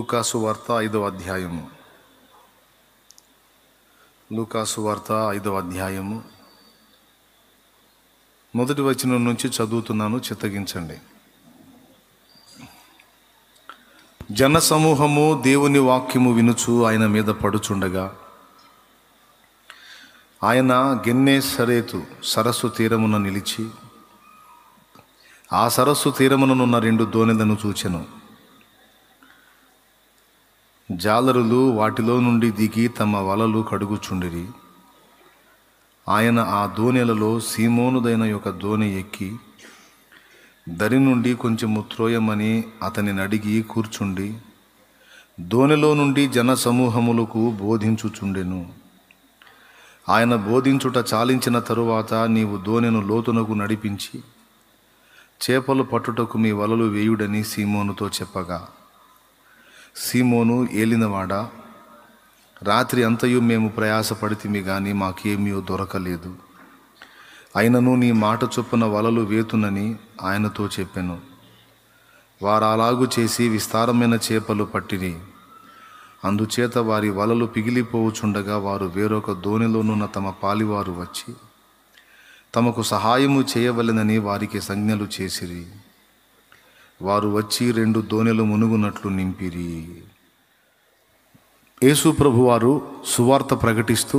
లూకాసు వార్త 5వ అధ్యాయము. లూకాసు వార్త 5వ అధ్యాయము మొదటి వచనం నుంచి చదువుతున్నాను, చిత్తగించండి. జన సమూహము దేవుని వాక్యము వినుచు ఆయన మీద పడుచుండగా, ఆయన గెన్నేసరేతు సరస్సు తీరమున నిలిచి ఆ సరస్సు తీరముననున్న 2 దోణెలను చూచెను. జాలరులు వాటిలో నుండి దిగి తమ వలలు కడుగుచుండిరి. ఆయన ఆ దోణెలలో సీమోనుదైన ఒక దోణి ఎక్కి దరి నుండి కొంచెము త్రోయమని అతనిని అడిగి కూర్చుండి దోణిలో నుండి జన సమూహములకు బోధించుచుండెను. ఆయన బోధించుట చాలించిన తరువాత, నీవు దోణెను లోతునకు నడిపించి చేపలు పట్టుటకు మీ వలలు వేయుడని సీమోనుతో చెప్పగా, సీమోను ఏలినవాడా, రాత్రి అంతయు మేము ప్రయాసపడితిమి గాని మాకేమీ దొరకలేదు. అయినను నీ మాట చొప్పున వలలు వేతునని ఆయనతో చెప్పెను. వారు అలాగు చేసి విస్తారమైన చేపలు పట్టిరి. అందుచేత వారి వలలు పిగిలిపోవుచుండగా వారు వేరొక దోణిలోనున్న తమ పాలివారు వచ్చి తమకు సహాయము చేయవలెనని వారికి సంజ్ఞలు చేసిరి. వారు వచ్చి 2 దోణెలు మునుగునట్లు నింపిరి. యేసు ప్రభువారు సువార్త ప్రకటిస్తూ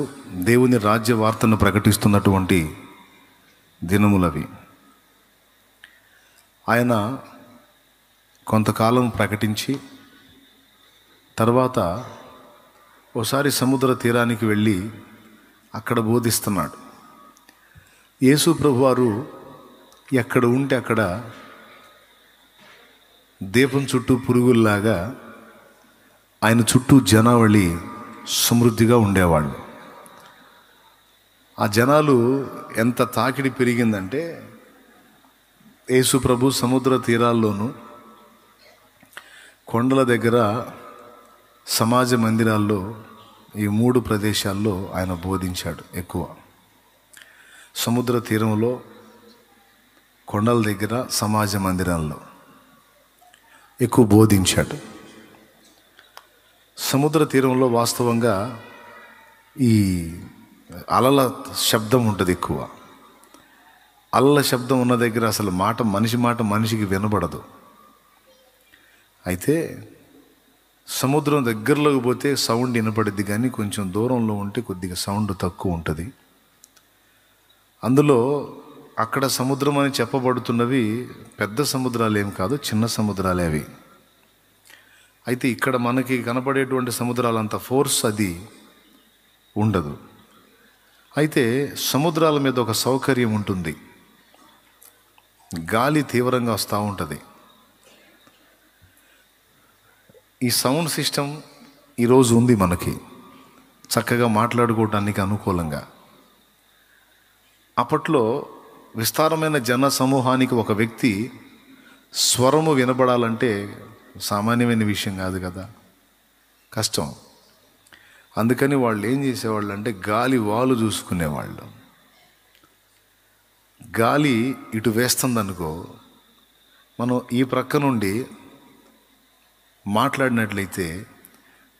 దేవుని రాజ్య వార్తను ప్రకటిస్తున్నటువంటి దినములవి. ఆయన కొంతకాలం ప్రకటించి తర్వాత ఓసారి సముద్ర తీరానికి వెళ్ళి అక్కడ బోధిస్తున్నాడు. యేసు ప్రభువారు ఎక్కడ ఉంటే అక్కడ దీపం చుట్టూ పురుగుల్లాగా ఆయన చుట్టూ జనావళి సమృద్ధిగా ఉండేవాళ్ళు. ఆ జనాలు ఎంత తాకిడి పెరిగిందంటే, యేసు ప్రభు సముద్ర తీరాల్లోనూ కొండల దగ్గర సమాజ మందిరాల్లో ఈ 3 ప్రదేశాల్లో ఆయన బోధించాడు. ఎక్కువ సముద్ర తీరంలో, కొండల దగ్గర, సమాజ మందిరాల్లో ఎక్కువ బోధించాడు. సముద్ర తీరంలో వాస్తవంగా ఈ అలల శబ్దం ఉంటుంది ఎక్కువ. అలల శబ్దం ఉన్న దగ్గర అసలు మనిషి మాట మనిషికి వినబడదు. అయితే సముద్రం దగ్గరలోకి పోతే సౌండ్ వినపడిద్ది, కానీ కొంచెం దూరంలో ఉంటే కొద్దిగా సౌండ్ తక్కువ ఉంటుంది. అందులో అక్కడ సముద్రం అని చెప్పబడుతున్నవి పెద్ద సముద్రాలు ఏం కాదు, చిన్న సముద్రాలే అవి. అయితే ఇక్కడ మనకి కనపడేటువంటి సముద్రాలంత ఫోర్స్ అది ఉండదు. అయితే సముద్రాల మీద ఒక సౌకర్యం ఉంటుంది, గాలి తీవ్రంగా వస్తూ ఉంటుంది. ఈ సౌండ్ సిస్టమ్ ఈరోజు ఉంది మనకి, చక్కగా మాట్లాడుకోవడానికి అనుకూలంగా. అప్పట్లో విస్తారమైన జన సమూహానికి ఒక వ్యక్తి స్వరము వినబడాలంటే సామాన్యమైన విషయం కాదు కదా, కష్టం. అందుకని వాళ్ళు ఏం చేసేవాళ్ళు అంటే గాలి వాలు చూసుకునేవాళ్ళు. గాలి ఇటు వేస్తుందనుకో, మనం ఈ ప్రక్క నుండి మాట్లాడినట్లయితే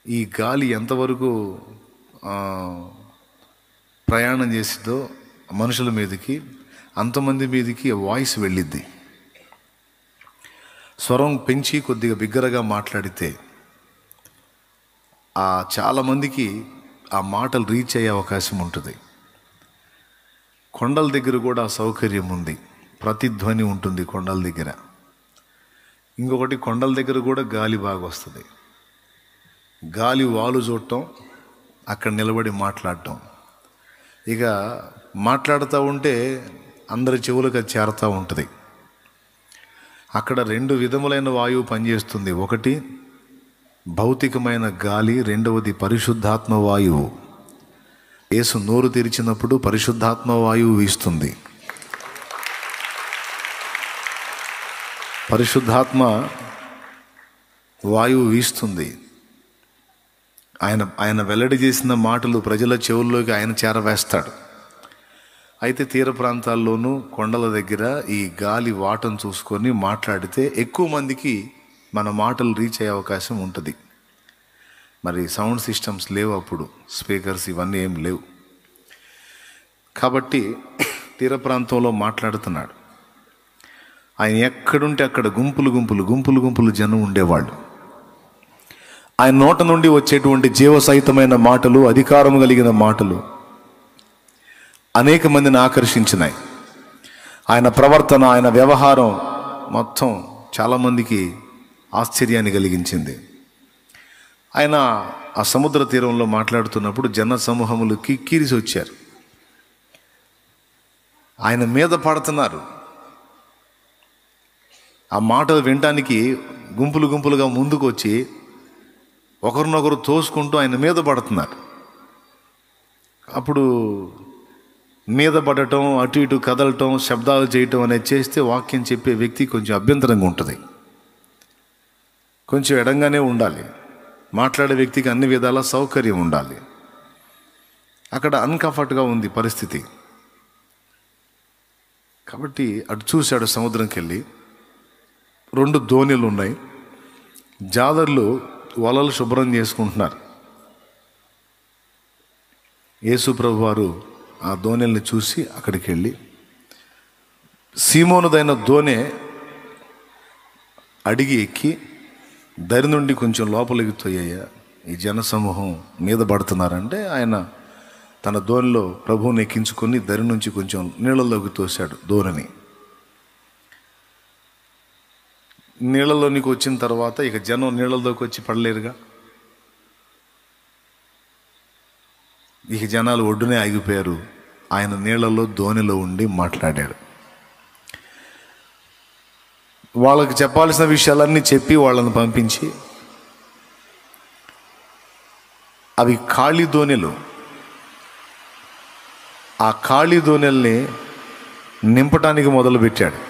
ఈ గాలి ఎంతవరకు ప్రయాణం చేసిందో మనుషుల మీదకి, అంతమంది మీదకి వాయిస్ వెళ్ళిద్ది. స్వరం పెంచి కొద్దిగా బిగ్గరగా మాట్లాడితే చాలామందికి ఆ మాటలు రీచ్ అయ్యే అవకాశం ఉంటుంది. కొండల దగ్గర కూడా సౌకర్యం ఉంది, ప్రతిధ్వని ఉంటుంది కొండల దగ్గర. ఇంకొకటి, కొండల దగ్గర కూడా గాలి బాగా వస్తుంది. గాలి వాలు చూడటం, అక్కడ నిలబడి మాట్లాడటం. ఇక మాట్లాడుతూ ఉంటే అందరి చెవులకు అది చేరుతూ ఉంటుంది. అక్కడ 2 విధములైన వాయువు పనిచేస్తుంది. ఒకటి భౌతికమైన గాలి, రెండవది పరిశుద్ధాత్మ వాయువు. యేసు నోరు తెరిచినప్పుడు పరిశుద్ధాత్మ వాయువు వీస్తుంది. పరిశుద్ధాత్మ వాయువు వీస్తుంది. ఆయన వెల్లడి చేసిన మాటలు ప్రజల చెవుల్లోకి ఆయన చేరవేస్తాడు. అయితే తీర ప్రాంతాల్లోనూ కొండల దగ్గర ఈ గాలి వాటం చూసుకొని మాట్లాడితే ఎక్కువ మందికి మన మాటలు రీచ్ అయ్యే అవకాశం ఉంటుంది. మరి సౌండ్ సిస్టమ్స్ లేవు, అప్పుడు స్పీకర్స్ ఇవన్నీ ఏం లేవు. కాబట్టి తీర ప్రాంతంలో మాట్లాడుతున్నాడు. ఆయన ఎక్కడుంటే అక్కడ గుంపులు గుంపులు గుంపులు గుంపులు జనం ఉండేవాళ్ళు. ఆయన నోట నుండి వచ్చేటువంటి జీవసహితమైన మాటలు, అధికారం కలిగిన మాటలు అనేక మందిని ఆకర్షించినాయి. ఆయన ప్రవర్తన, ఆయన వ్యవహారం మొత్తం చాలామందికి ఆశ్చర్యాన్ని కలిగించింది. ఆయన ఆ సముద్ర తీరంలో మాట్లాడుతున్నప్పుడు జన సమూహములు కిక్కిరిసి వచ్చారు. ఆయన మీద పడుతున్నారు. ఆ మాటలు వినటానికి గుంపులు గుంపులుగా ముందుకు వచ్చి ఒకరినొకరు తోసుకుంటూ ఆయన మీద పడుతున్నారు. అప్పుడు మీద పడటం, అటు ఇటు కదలటం, శబ్దాలు చేయటం అనేది చేస్తే వాక్యం చెప్పే వ్యక్తి కొంచెం అభ్యంతరంగా ఉంటుంది. కొంచెం ఎడంగానే ఉండాలి. మాట్లాడే వ్యక్తికి అన్ని విధాల సౌకర్యం ఉండాలి. అక్కడ అన్కంఫర్ట్గా ఉంది పరిస్థితి. కాబట్టి అటు చూశాడు. సముద్రంకి వెళ్ళి 2 దోణిలు ఉన్నాయి. జాలర్లు వలలు శుభ్రం చేసుకుంటున్నారు. యేసు ప్రభు వారు ఆ దోణిల్ని చూసి అక్కడికి వెళ్ళి, సీమోనుదైన దోణె అడిగి ఎక్కి దరి నుండి కొంచెం లోపలికి తోయ్యా, ఈ జనసమూహం మీద పడుతున్నారంటే ఆయన తన దోణిలో ప్రభువుని ఎక్కించుకొని దరి నుంచి కొంచెం నీళ్ళలోకి తోశాడు దోణిని. నీళ్ళలోనికి వచ్చిన తర్వాత ఇక జనం నీళ్ళలోకి వచ్చి పడలేరుగా. ఇక జనాలు ఒడ్డునే ఆగిపోయారు. ఆయన నీళ్ళలో దోణిలో ఉండి మాట్లాడాడు. వాళ్ళకి చెప్పాల్సిన విషయాలన్నీ చెప్పి వాళ్ళని పంపించి, అవి ఖాళీ దోణిలు. ఆ ఖాళీ దోణిల్ని నింపటానికి మొదలుపెట్టాడు.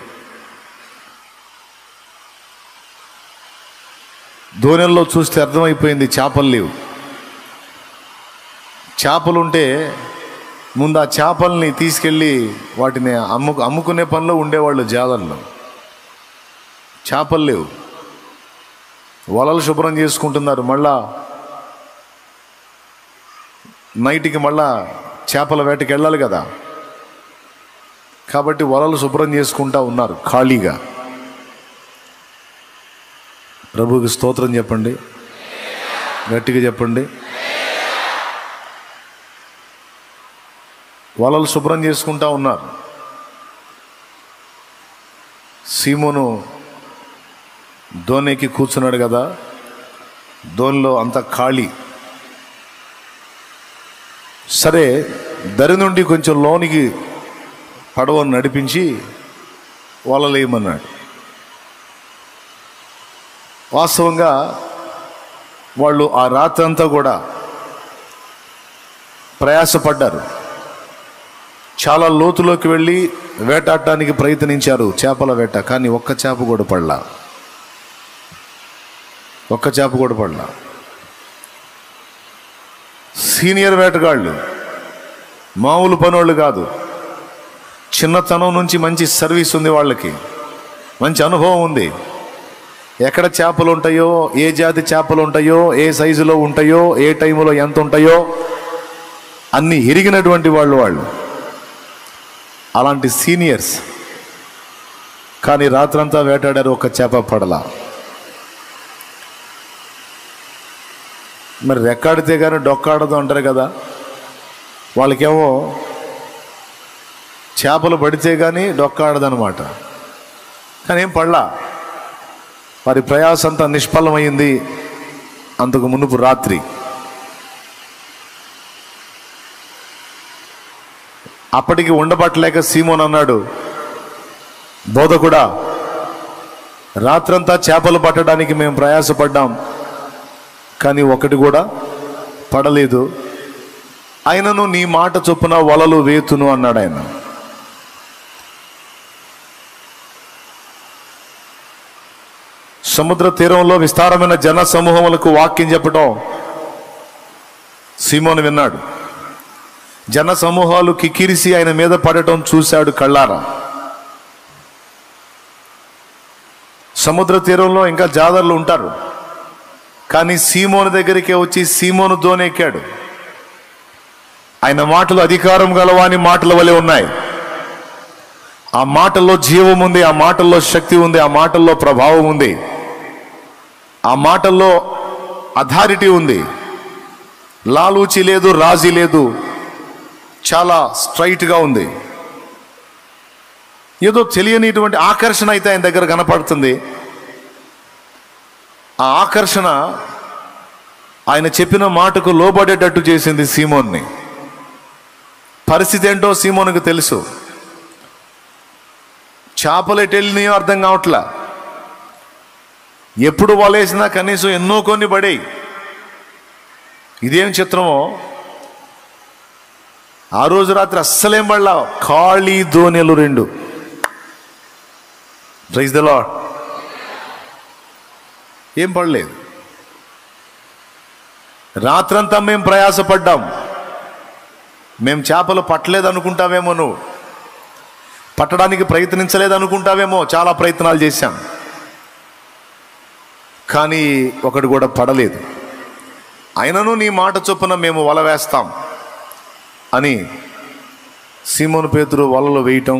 దోణెల్లో చూస్తే అర్థమైపోయింది చేపలు లేవు. చేపలుంటే ముందు ఆ చేపల్ని తీసుకెళ్ళి వాటిని అమ్ముకునే పనిలో ఉండేవాళ్ళు జాలర్లు. చేపలు లేవు. వలలు శుభ్రం చేసుకుంటున్నారు. మళ్ళా నైట్కి మళ్ళా చేపల వేటకి వెళ్ళాలి కదా. కాబట్టి వలలు శుభ్రం చేసుకుంటా ఉన్నారు ఖాళీగా. ప్రభువుకి స్తోత్రం చెప్పండి, గట్టిగా చెప్పండి. వలలు శుభ్రం చేసుకుంటా ఉన్నారు. సీమోను దోణికి కూర్చున్నాడు కదా, దోణిలో అంత ఖాళీ. సరే, దరి నుండి కొంచెం లోనికి పడవను నడిపించి వలలేయమన్నాడు. వాస్తవంగా వాళ్ళు ఆ రాత్రంతా కూడా ప్రయాసపడ్డారు. చాలా లోతులోకి వెళ్ళి వేటాడటానికి ప్రయత్నించారు, చేపల వేట. కానీ ఒక్క చేప కూడా పడలా. సీనియర్ వేటగాళ్ళు, మామూలు పనోళ్ళు కాదు. చిన్నతనం నుంచి మంచి సర్వీస్ ఉంది వాళ్ళకి, మంచి అనుభవం ఉంది. ఎక్కడ చేపలు ఉంటాయో, ఏ జాతి చేపలు ఉంటాయో, ఏ సైజులో ఉంటాయో, ఏ టైంలో ఎంత ఉంటాయో అన్నీ ఎరిగినటువంటి వాళ్ళు. అలాంటి సీనియర్స్. కానీ రాత్రంతా వేటాడారు, ఒక చేప పడలా. మరి రెక్కాడితే కానీ డొక్కాడదు అంటారు కదా. వాళ్ళకేమో చేపలు పడితే కానీ డొక్కాడదనమాట. కానీ ఏం పడలా. వారి ప్రయాసంతా నిష్ఫలమైంది. అంతకు మునుపు రాత్రి అప్పటికి ఉండబట్టలేక సీమోన్ అన్నాడు, బోధకుడా, రాత్రంతా చేపలు పట్టడానికి మేము ప్రయాసపడ్డాం, కానీ ఒకటి కూడా పడలేదు. అయినను నీ మాట చొప్పున వలలు వేతును అన్నాడు ఆయన. సముద్ర తీరంలో విస్తారమైన జన సమూహములకు వాక్యం చెప్పడం సీమోను విన్నాడు. జన సమూహాలు కిక్కిరిసి ఆయన మీద పడటం చూశాడు కళ్ళారా. సముద్ర తీరంలో ఇంకా జాలర్లు ఉంటారు, కానీ సీమోను దగ్గరికే వచ్చి సీమోను దోనెక్కాడు. ఆయన మాటలు అధికారం గలవాని మాటల వలె ఉన్నాయి. ఆ మాటల్లో జీవం ఉంది, ఆ మాటల్లో శక్తి ఉంది, ఆ మాటల్లో ప్రభావం ఉంది, ఆ మాటల్లో అథారిటీ ఉంది. లాలూచి లేదు, రాజీ లేదు, చాలా స్ట్రైట్గా ఉంది. ఏదో తెలియనిటువంటి ఆకర్షణ అయితే ఆయన దగ్గర కనపడుతుంది. ఆ ఆకర్షణ ఆయన చెప్పిన మాటకు లోబడేటట్టు చేసింది సీమోన్ని. పరిస్థితి ఏంటో సీమోనుకు తెలుసు. చేపలు ఎటు వెళ్ళినాయో అర్థం కావట్లా. ఎప్పుడు వలేసినా కనీసం ఎన్నో కొన్ని పడేయి. ఇదేం చిత్రమో, ఆ రోజు రాత్రి అస్సలేం పడలా. ఖాళీ దోణెలు 2. Praise the lord. ఏం పడలేదు. రాత్రంతా మేము ప్రయాసపడ్డాం. మేము చేపలు పట్టలేదు అనుకుంటావేమో, నువ్వు పట్టడానికి ప్రయత్నించలేదు అనుకుంటావేమో. చాలా ప్రయత్నాలు చేశాం, కానీ ఒకటి కూడా పడలేదు. అయినను నీ మాట చొప్పున మేము వల వేస్తాం అని సీమోను పేతురు వలలు వేయటం,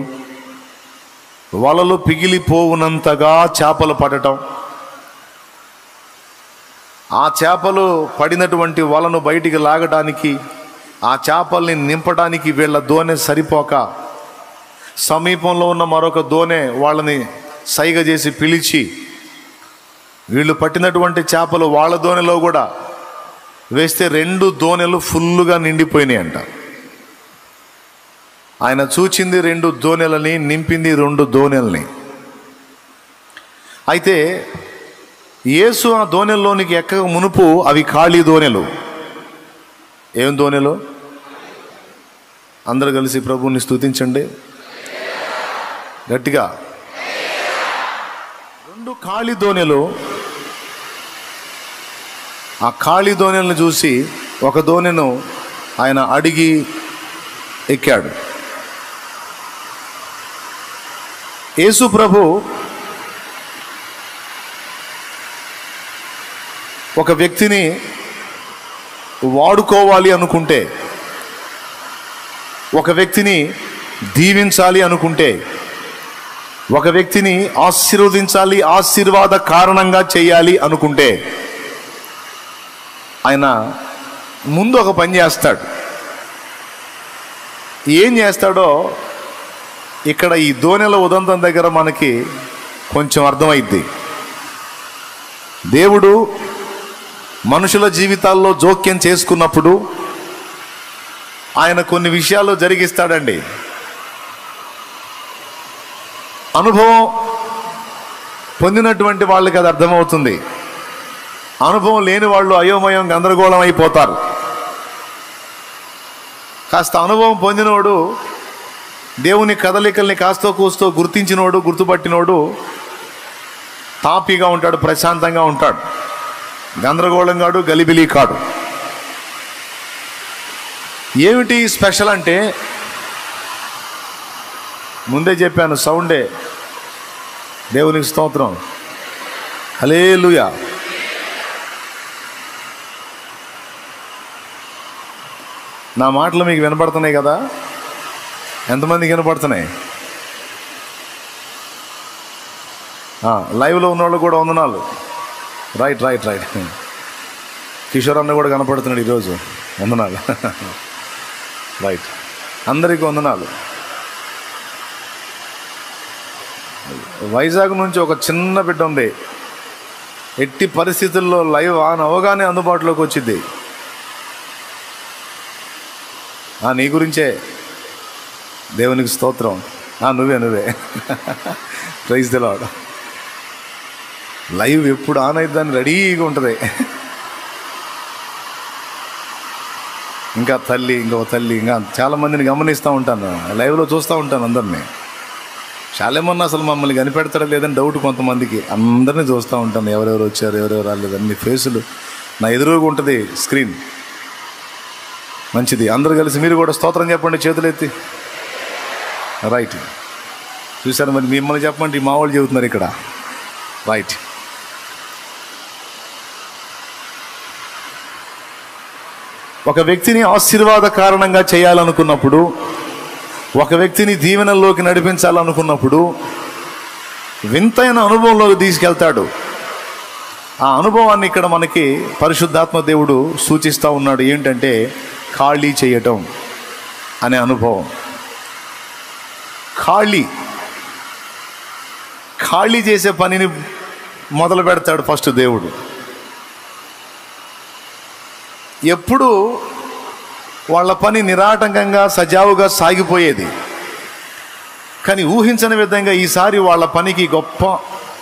వలలు పిగిలిపోవునంతగా చేపలు పడటం, ఆ చేపలు పడినటువంటి వలను బయటికి లాగడానికి, ఆ చేపల్ని నింపడానికి వీళ్ళ దోణె సరిపోక సమీపంలో ఉన్న మరొక దోణె వాళ్ళని సైగ చేసి పిలిచి వీళ్ళు పట్టినటువంటి చేపలు వాళ్ళ దోణెలో కూడా వేస్తే 2 దోణెలు ఫుల్లుగా నిండిపోయినాయి అంట. ఆయన చూచింది 2 దోణెలని, నింపింది 2 దోణెల్ని. అయితే యేసు ఆ దోణెల్లోనికి ఎక్కక మునుపు అవి ఖాళీ దోణెలు. ఏం దోణెలు? అందరూ కలిసి ప్రభువుని స్తుతించండి గట్టిగా. 2 ఖాళీ దోణెలు. ఆ ఖాళీ దోణెలను చూసి ఒక దోణెను ఆయన అడిగి ఎక్కాడు. యేసు ప్రభు ఒక వ్యక్తిని వాడుకోవాలి అనుకుంటే, ఒక వ్యక్తిని దీవించాలి అనుకుంటే, ఒక వ్యక్తిని ఆశీర్వదించాలి, ఆశీర్వాద కారణంగా చేయాలి అనుకుంటే ఆయన ముందు ఒక పని చేస్తాడు. ఏం చేస్తాడో ఇక్కడ ఈ దోణెల ఉదంతం దగ్గర మనకి కొంచెం అర్థమైద్ది. దేవుడు మనుషుల జీవితాల్లో జోక్యం చేసుకున్నప్పుడు ఆయన కొన్ని విషయాలు జరిగిస్తాడండి. అనుభవం పొందినటువంటి వాళ్ళకి అది అర్థమవుతుంది. అనుభవం లేని వాళ్ళు అయోమయం, గందరగోళం అయిపోతారు. కాస్త అనుభవం పొందినోడు, దేవుని కదలికల్ని కాస్తో కూస్తో గుర్తించినోడు, గుర్తుపట్టినోడు తాపీగా ఉంటాడు, ప్రశాంతంగా ఉంటాడు, గందరగోళం కాడు, గలిబిలి కాడు. ఏమిటి స్పెషల్ అంటే, ముందే చెప్పాను, సౌండే. దేవునికి స్తోత్రం, హల్లెలూయా. నా మాటలు మీకు వినపడుతున్నాయి కదా? ఎంతమందికి వినపడుతున్నాయి? లైవ్లో ఉన్నవాళ్ళు కూడా వందనాలు. Right right right. కిషోర్ అన్న కూడా కనపడుతున్నాడు ఈరోజు, వందనాలు. రైట్, అందరికీ వందనాలు. వైజాగ్ నుంచి ఒక చిన్న బిడ్డ ఉంది, ఎట్టి పరిస్థితుల్లో లైవ్ ఆన్ అవగానే అందుబాటులోకి వచ్చింది. నీ గురించే, దేవునికి స్తోత్రం. నువ్వే ప్రైజ్ ది లార్డ్. లైవ్ ఎప్పుడు ఆన్ అయిద్దని రెడీగా ఉంటుంది. ఇంకా ఇంకొక తల్లి, ఇంకా చాలామందిని గమనిస్తూ ఉంటాను, లైవ్లో చూస్తూ ఉంటాను అందరినీ. చాలామంది అసలు మమ్మల్ని కనిపెడతారా లేదని డౌట్ కొంతమందికి. అందరినీ చూస్తూ ఉంటాను, ఎవరెవరు వచ్చారు, ఎవరెవరు రాలేదు, అన్ని ఫేసులు నా ఎదురుగా ఉంటుంది స్క్రీన్. మంచిది, అందరూ కలిసి మీరు కూడా స్తోత్రం చెప్పండి, చేతులెత్తి. రైట్, చూశారు మరి, మిమ్మల్ని చెప్పండి, మా వాళ్ళు చెబుతున్నారు ఇక్కడ. రైట్, ఒక వ్యక్తిని ఆశీర్వాద కారణంగా చేయాలనుకున్నప్పుడు, ఒక వ్యక్తిని దీవెనలోకి నడిపించాలనుకున్నప్పుడు వింతైన అనుభవంలోకి తీసుకెళ్తాడు. ఆ అనుభవాన్ని ఇక్కడ మనకి పరిశుద్ధాత్మ దేవుడు సూచిస్తూ ఉన్నాడు. ఏంటంటే ఖాళీ చేయటం అనే అనుభవం. ఖాళీ చేసే పనిని మొదలు పెడతాడు ఫస్ట్ దేవుడు. ఎప్పుడు వాళ్ళ పని నిరాటంకంగా సజావుగా సాగిపోయేది, కానీ ఊహించని విధంగా ఈసారి వాళ్ళ పనికి గొప్ప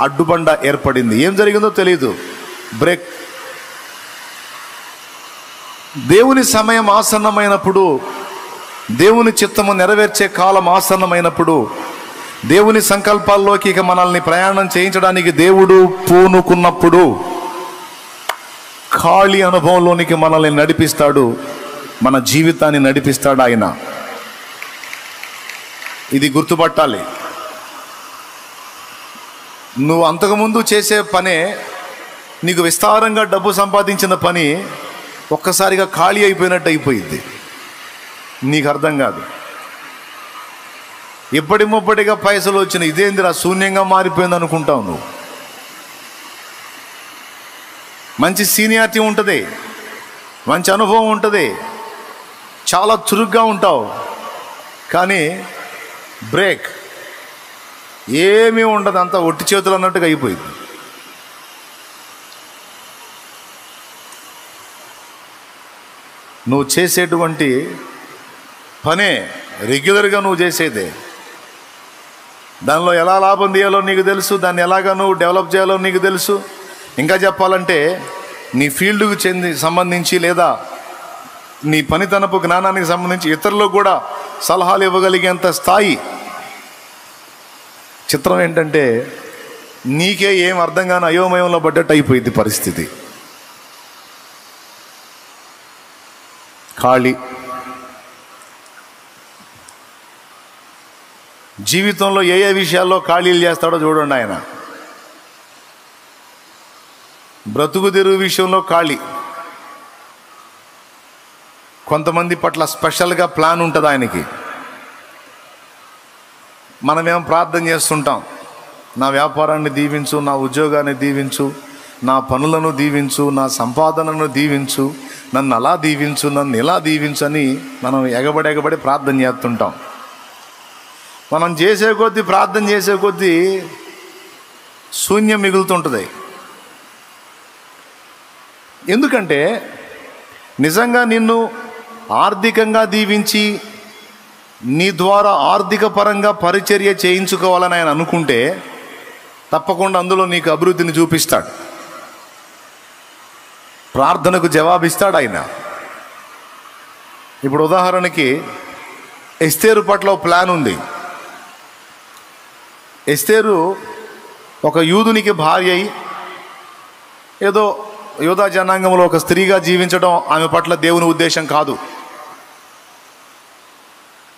అడ్డుబండ ఏర్పడింది. ఏం జరిగిందో తెలియదు. బ్రేక్. దేవుని సమయం ఆసన్నమైనప్పుడు, దేవుని చిత్తము నెరవేర్చే కాలం ఆసన్నమైనప్పుడు, దేవుని సంకల్పాల్లోకి ఇక మనల్ని ప్రయాణం చేయించడానికి దేవుడు పూనుకున్నప్పుడు ఖాళీ అనుభవంలోనికి మనల్ని నడిపిస్తాడు, మన జీవితాన్ని నడిపిస్తాడు ఆయన. ఇది గుర్తుపట్టాలి. నువ్వు అంతకుముందు చేసే పనే, నీకు విస్తారంగా డబ్బు సంపాదించిన పని ఒక్కసారిగా ఖాళీ అయిపోయినట్టు అయిపోయింది. నీకు అర్థం కాదు. ఇప్పటి ముప్పటిగా పైసలు వచ్చిన ఇదేందిరా శూన్యంగా మారిపోయింది అనుకుంటావు. నువ్వు మంచి సీనియారిటీ ఉంటుంది, మంచి అనుభవం ఉంటుంది, చాలా చురుగ్గా ఉంటావు, కానీ బ్రేక్ ఏమీ ఉండదు, అంతా ఒట్టి చేతులు అన్నట్టుగా అయిపోయింది. నువ్వు చేసేటువంటి పనే రెగ్యులర్గా నువ్వు చేసేదే, దానిలో ఎలా లాభం తీయాలో నీకు తెలుసు, దాన్ని ఎలాగా నువ్వు డెవలప్ చేయాలో నీకు తెలుసు. ఇంకా చెప్పాలంటే నీ ఫీల్డ్కు సంబంధించి లేదా నీ పనితనపు జ్ఞానానికి సంబంధించి ఇతరులకు కూడా సలహాలు ఇవ్వగలిగేంత స్థాయి. చిత్రం ఏంటంటే నీకే ఏం అర్థం కాని అయోమయంలో పడ్డట్టు అయిపోయింది పరిస్థితి. ఖాళీ. జీవితంలో ఏ ఏ విషయాల్లో ఖాళీలు చేస్తాడో చూడండి ఆయన. బ్రతుకు తెరువు విషయంలో ఖాళీ. కొంతమంది పట్ల స్పెషల్గా ప్లాన్ ఉంటుంది ఆయనకి. మనమేం ప్రార్థన చేస్తుంటాం, నా వ్యాపారాన్ని దీవించు, నా ఉద్యోగాన్ని దీవించు, నా పనులను దీవించు, నా సంపాదనను దీవించు, నన్ను అలా దీవించు, నన్ను ఇలా దీవించు అని మనం ఎగబడి ప్రార్థన చేస్తుంటాం. మనం చేసే కొద్దీ, ప్రార్థన చేసే కొద్దీ శూన్యం మిగులుతుంటుంది. ఎందుకంటే నిజంగా నిన్ను ఆర్థికంగా దీవించి నీ ద్వారా ఆర్థిక పరంగా పరిచర్య చేయించుకోవాలని ఆయన అనుకుంటే తప్పకుండా అందులో నీకు అభివృద్ధిని చూపిస్తాడు, ప్రార్థనకు జవాబిస్తాడు ఆయన. ఇప్పుడు ఉదాహరణకి ఎస్తేరు పట్ల ప్లాన్ ఉంది. ఎస్తేరు ఒక యూదునికి భార్య అయి ఏదో యూదా జనాంగంలో ఒక స్త్రీగా జీవించడం ఆమె పట్ల దేవుని ఉద్దేశం కాదు.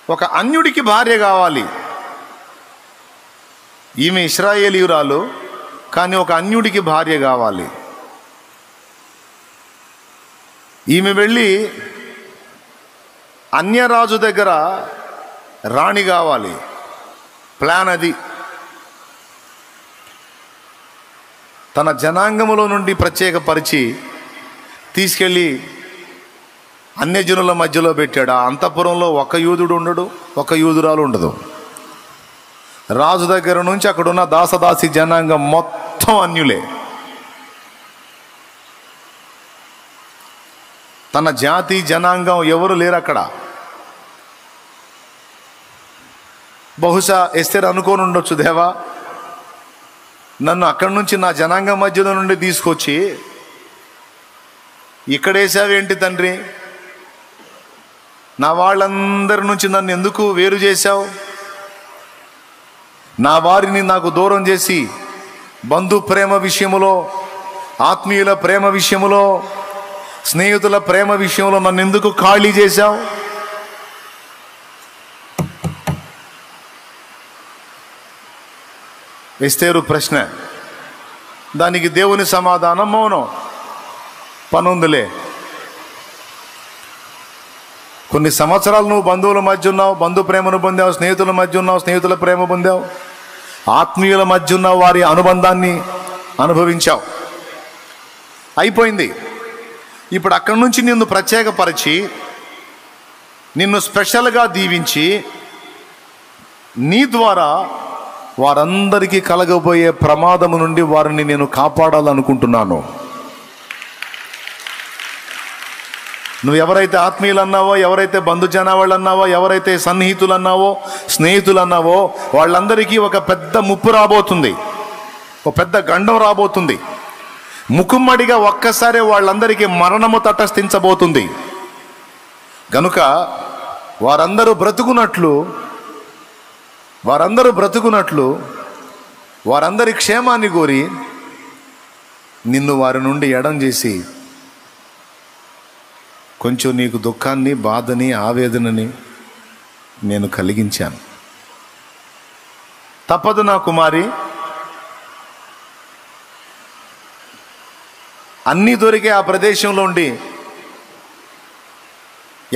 ఒక అన్యుడికి భార్య కావాలి. ఈమె ఇశ్రాయేలీయురాలు, కానీ ఒక అన్యుడికి భార్య కావాలి. ఈమె వెళ్ళి అన్యరాజు దగ్గర రాణి కావాలి. ప్లాన్ అది. తన జనాంగములో నుండి ప్రత్యేకపరిచి తీసుకెళ్ళి అన్యజనుల మధ్యలో పెట్టాడు. ఆ అంతఃపురంలో ఒక యూదుడు ఉండడు, ఒక యూదురాలు ఉండదు. రాజు దగ్గర నుంచి అక్కడున్న దాసదాసి జనాంగం మొత్తం అన్యులే. తన జాతి జనాంగం ఎవరు లేరు అక్కడ. బహుశా ఎస్తేరు అనుకోని ఉండొచ్చు, దేవా నన్ను అక్కడి నుంచి నా జనాంగం మధ్యలో నుండి తీసుకొచ్చి ఇక్కడేసావేంటి తండ్రి, నా వాళ్ళందరి నుంచి నన్ను ఎందుకు వేరు చేశావు, నా వారిని నాకు దూరం చేసి బంధు ప్రేమ విషయములో, ఆత్మీయుల ప్రేమ విషయములో, స్నేహితుల ప్రేమ విషయంలో నన్ను ఎందుకు ఖాళీ చేశావు? ఎస్తేరు ప్రశ్న. దానికి దేవుని సమాధానం మౌనం. పనుందులే. కొన్ని సంవత్సరాలు నువ్వు బంధువుల మధ్య ఉన్నావు, బంధు ప్రేమను పొందావు. స్నేహితుల మధ్య ఉన్నావు, స్నేహితుల ప్రేమ పొందావు. ఆత్మీయుల మధ్య ఉన్న వారి అనుబంధాన్ని అనుభవించావు. అయిపోయింది. ఇప్పుడు అక్కడి నుంచి నిన్ను ప్రత్యేకపరిచి, నిన్ను స్పెషల్గా దీవించి, నీ ద్వారా వారందరికీ కలగబోయే ప్రమాదము నుండి వారిని నేను కాపాడాలనుకుంటున్నాను. నువ్వు ఎవరైతే ఆత్మీయులు అన్నావో, ఎవరైతే బంధుజనావాళ్ళు అన్నావో, ఎవరైతే సన్నిహితులు అన్నావో, స్నేహితులు అన్నావో, వాళ్ళందరికీ ఒక పెద్ద ముప్పు రాబోతుంది, ఒక పెద్ద గండం రాబోతుంది. ముక్కుమ్మడిగా ఒక్కసారి వాళ్ళందరికీ మరణము తటస్థించబోతుంది. గనుక వారందరూ బ్రతుకున్నట్లు వారందరి క్షేమాన్ని కోరి నిన్ను వారి నుండి ఎడం చేసి కొంచెం నీకు దుఃఖాన్ని, బాధని, ఆవేదనని నేను కలిగించాను. తప్పదు నా కుమారి, అన్నీ దొరికే ఆ ప్రదేశంలో ఉండి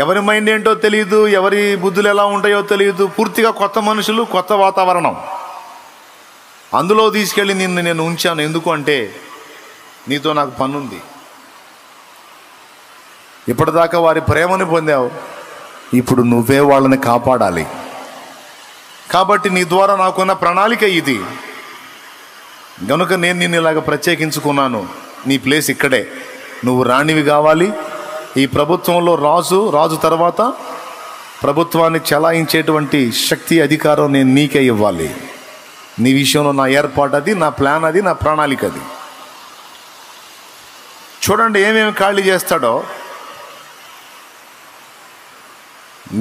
ఎవరి మైండ్ ఏంటో తెలియదు, ఎవరి బుద్ధులు ఎలా ఉంటాయో తెలియదు, పూర్తిగా కొత్త మనుషులు, కొత్త వాతావరణం. అందులో తీసుకెళ్ళి నిన్ను నేను ఉంచాను. ఎందుకు అంటే నీతో నాకు పనుంది. ఇప్పటిదాకా వారి ప్రేమను పొందావు, ఇప్పుడు నువ్వే వాళ్ళని కాపాడాలి. కాబట్టి నీ ద్వారా నాకున్న ప్రణాళిక ఇది. గనుక నేను నిన్ను ఇలాగ ప్రత్యేకించుకున్నాను. నీ ప్లేస్ ఇక్కడే. నువ్వు రాణివి కావాలి. ఈ ప్రభుత్వంలో రాజు తర్వాత ప్రభుత్వాన్ని చలాయించేటువంటి శక్తి, అధికారం నేను నీకే ఇవ్వాలి. నీ విషయంలో నా ఏర్పాటు అది, నా ప్లాన్ అది, నా ప్రణాళిక అది. చూడండి ఏమేమి ఖాళీ చేస్తాడో.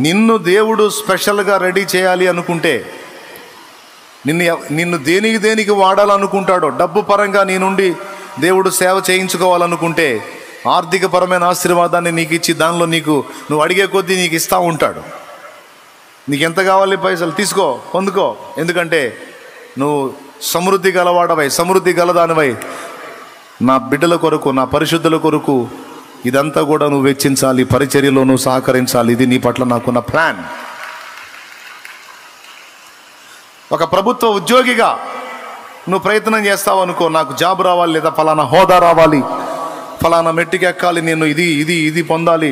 నిన్ను దేవుడు స్పెషల్గా రెడీ చేయాలి అనుకుంటే, నిన్ను దేనికి వాడాలనుకుంటాడో, డబ్బు పరంగా నీ నుండి దేవుడు సేవ చేయించుకోవాలనుకుంటే, ఆర్థికపరమైన ఆశీర్వాదాన్ని నీకు ఇచ్చి దానిలో నువ్వు అడిగే కొద్దీ నీకు ఇస్తూ ఉంటాడు. నీకు ఎంత కావాలి పైసలు తీసుకో, పొందుకో. ఎందుకంటే నువ్వు సమృద్ధి గలవాడవై, సమృద్ధి గలదానివై, నా బిడ్డల కొరకు, నా పరిశుద్ధుల కొరకు ఇదంతా కూడా నువ్వు వెచ్చించాలి, పరిచర్యలో నువ్వు సహకరించాలి. ఇది నీ పట్ల నాకున్న ప్లాన్. ఒక ప్రభుత్వ ఉద్యోగిగా నువ్వు ప్రయత్నం చేస్తావు అనుకో, నాకు జాబ్ రావాలి, లేదా ఫలానా హోదా రావాలి, ఫలానా మెట్టుకి ఎక్కాలి, నేను ఇది పొందాలి,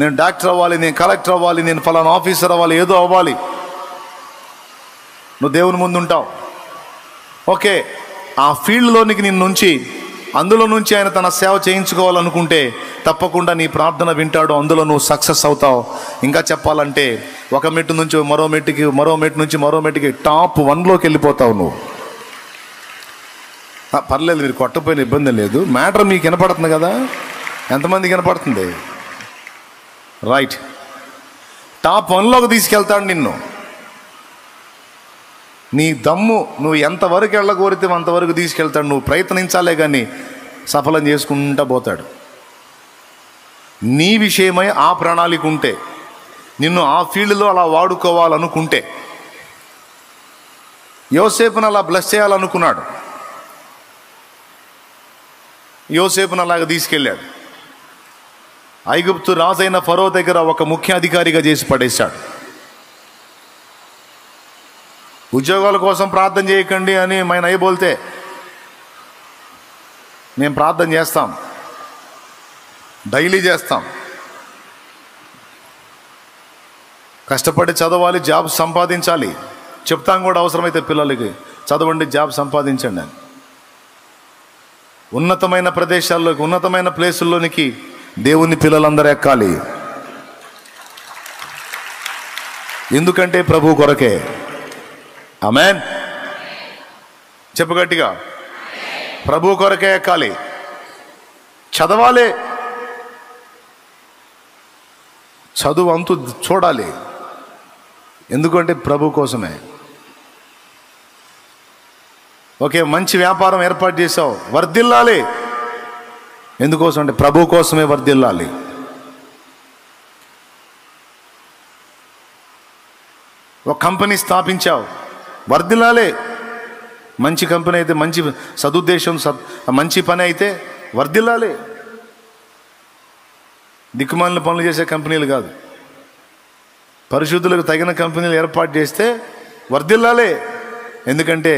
నేను డాక్టర్ అవ్వాలి, నేను కలెక్టర్ అవ్వాలి, నేను ఫలానా ఆఫీసర్ అవ్వాలి, ఏదో అవ్వాలి. నువ్వు దేవుని ముందు ఉంటావు. ఓకే, ఆ ఫీల్డ్లోనికి నిన్నుంచి, అందులో నుంచి ఆయన తన సేవ చేయించుకోవాలనుకుంటే తప్పకుండా నీ ప్రార్థన వింటాడు. అందులో నువ్వు సక్సెస్ అవుతావు. ఇంకా చెప్పాలంటే ఒక మెట్టు నుంచి మరో మెట్టుకి, మరో మెట్టు నుంచి మరో మెట్టుకి టాప్ 1లోకి వెళ్ళిపోతావు నువ్వు. పర్లేదు, మీరు కొట్టపోయిన ఇబ్బంది లేదు. మ్యాటర్ మీకు వినపడుతుంది కదా? ఎంతమందికి వినపడుతుంది? రైట్. టాప్ 1లోకి తీసుకెళ్తాడు నిన్ను. నీ దమ్ము, నువ్వు ఎంతవరకు వెళ్ళగోరితే అంతవరకు తీసుకెళ్తాడు. నువ్వు ప్రయత్నించాలే కానీ సఫలం చేసుకుంటా పోతాడు. నీ విషయమై ఆ ప్రణాళిక ఉంటే, నిన్ను ఆ ఫీల్డ్లో అలా వాడుకోవాలనుకుంటే, యోసేపును అలా బ్లెస్ చేయాలనుకున్నాడు. యోసేపును అలాగ తీసుకెళ్ళాడు. ఐగుప్తు రాజైన ఫరో దగ్గర ఒక ముఖ్య అధికారిగా చేసి పడేశాడు. ఉద్యోగాల కోసం ప్రార్థన చేయకండి అని మా నయ్య బోల్తే మేము ప్రార్థన చేస్తాం, డైలీ చేస్తాం. కష్టపడి చదవాలి, జాబ్ సంపాదించాలి. చెప్తాం కూడా అవసరమైతే పిల్లలకి, చదవండి, జాబ్ సంపాదించండి అని. ఉన్నతమైన ప్రదేశాల్లోకి, ఉన్నతమైన ప్లేసుల్లోనికి దేవుని పిల్లలందరూ ఎక్కాలి. ఎందుకంటే ప్రభు కొరకే. ఆమేన్. చెప్పు గట్టిగా, ప్రభు కొరకే ఎక్కాలి, చదవాలి, చదువు అంతు చూడాలి. ఎందుకంటే ప్రభు కోసమే. ఓకే, మంచి వ్యాపారం ఏర్పాటు చేసావు, వర్ధిల్లాలి. ఎందుకోసం అంటే ప్రభు కోసమే వర్ధిల్లాలి. ఒక కంపెనీ స్థాపించావు, వర్ధిల్లాలి. మంచి కంపెనీ అయితే, మంచి సదుద్దేశం, మంచి పని అయితే వర్ధిల్లాలి. దిక్కుమాలిన పనులు చేసే కంపెనీలు కాదు. పరిశుద్ధులకు తగిన కంపెనీలు ఏర్పాటు చేస్తే వర్ధిల్లాలే. ఎందుకంటే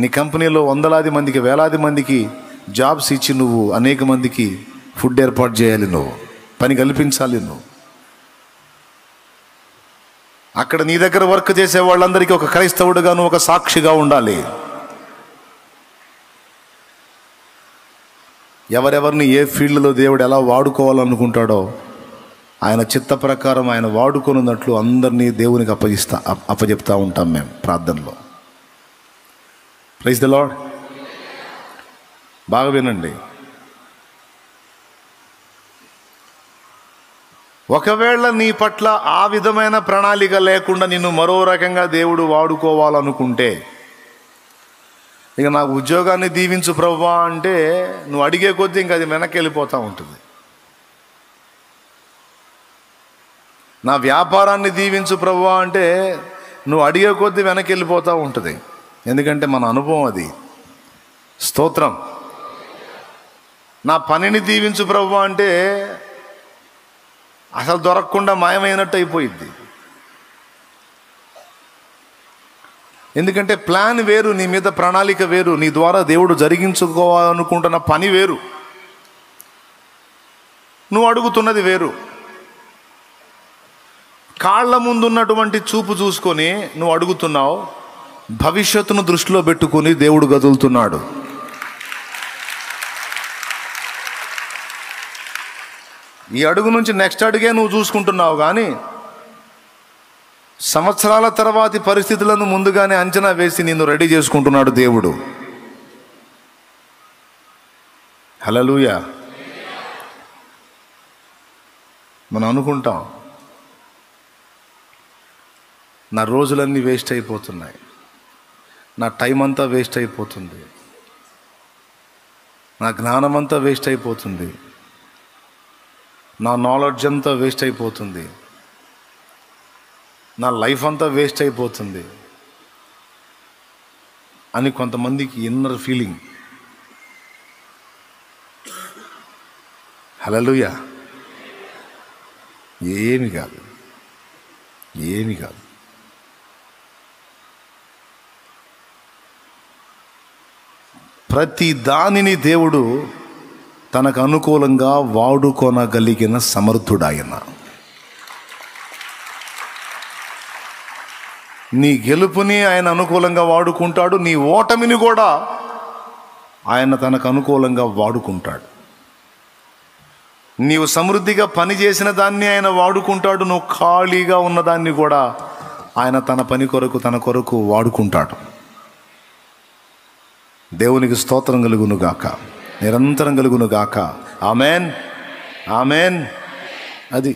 నీ కంపెనీలో వందలాది మందికి, వేలాది మందికి జాబ్స్ ఇచ్చి నువ్వు అనేక మందికి ఫుడ్ ఏర్పాటు చేయాలి, నువ్వు పని కల్పించాలి. నువ్వు అక్కడ నీ దగ్గర వర్క్ చేసే వాళ్ళందరికీ ఒక క్రైస్తవుడుగా నువ్వు ఒక సాక్షిగా ఉండాలి. ఎవరెవరిని ఏ ఫీల్డ్లో దేవుడు ఎలా వాడుకోవాలనుకుంటాడో ఆయన చిత్త ప్రకారం ఆయన వాడుకొనున్నట్లు అందరినీ దేవునికి అప్పచెప్తా ఉంటాం మేము ప్రార్థనలో. Praise the lord. బాగా వినండి. ఒకవేళ నీ పట్ల ఆ విధమైన ప్రణాళిక లేకుండా నిన్ను మరో రకంగా దేవుడు వాడుకోవాలనుకుంటే, ఇక నాకు ఉద్యోగాన్ని దీవించు ప్రభువా అంటే నువ్వు అడిగే కొద్దీ ఇంక అది వెనక్కి వెళ్ళిపోతూ ఉంటుంది. నా వ్యాపారాన్ని దీవించు ప్రభువా అంటే నువ్వు అడిగే కొద్దీ వెనక్కి వెళ్ళిపోతూ ఉంటుంది. ఎందుకంటే మన అనుభవం అది. స్తోత్రం. నా పనిని దీవించు ప్రభువా అంటే అసలు దొరకకుండా మాయమైనట్టు అయిపోయింది. ఎందుకంటే ప్లాన్ వేరు, నీ మీద ప్రణాళిక వేరు, నీ ద్వారా దేవుడు జరిగించుకోవాలనుకుంటున్న పని వేరు, నువ్వు అడుగుతున్నది వేరు. కాళ్ళ ముందున్నటువంటి చూపు చూసుకొని నువ్వు అడుగుతున్నావు, భవిష్యత్తును దృష్టిలో పెట్టుకొని దేవుడు గదులుతున్నాడు. ఈ అడుగు నుంచి నెక్స్ట్ అడుగే నువ్వు చూసుకుంటున్నావు, కానీ సంవత్సరాల తర్వాతి పరిస్థితులను ముందుగానే అంచనా వేసి నిన్ను రెడీ చేసుకుంటున్నాడు దేవుడు. హల్లెలూయా. మనం అనుకుంటాం నా రోజులన్నీ వేస్ట్ అయిపోతున్నాయి, నా టైం అంతా వేస్ట్ అయిపోతుంది, నా జ్ఞానం అంతా వేస్ట్ అయిపోతుంది, నా నాలెడ్జ్ అంతా వేస్ట్ అయిపోతుంది, నా లైఫ్ అంతా వేస్ట్ అయిపోతుంది అని కొంతమందికి ఇన్నర్ ఫీలింగ్. హల్లెలూయా. ఏమి కాదు, ఏమి కాదు. ప్రతి దానిని దేవుడు తనకు అనుకూలంగా వాడుకొనగలిగిన సమర్థుడాయన. నీ గెలుపుని ఆయన అనుకూలంగా వాడుకుంటాడు, నీ ఓటమిని కూడా ఆయన తనకు అనుకూలంగా వాడుకుంటాడు. నీవు సమృద్ధిగా పని చేసిన దాన్ని ఆయన వాడుకుంటాడు, నువ్వు ఖాళీగా ఉన్నదాన్ని కూడా ఆయన తన పని కొరకు, తన కొరకు వాడుకుంటాడు. దేవునికి స్తోత్రం కలుగును గాక, నిరంతరం కలుగును గాక. Amen, amen. అది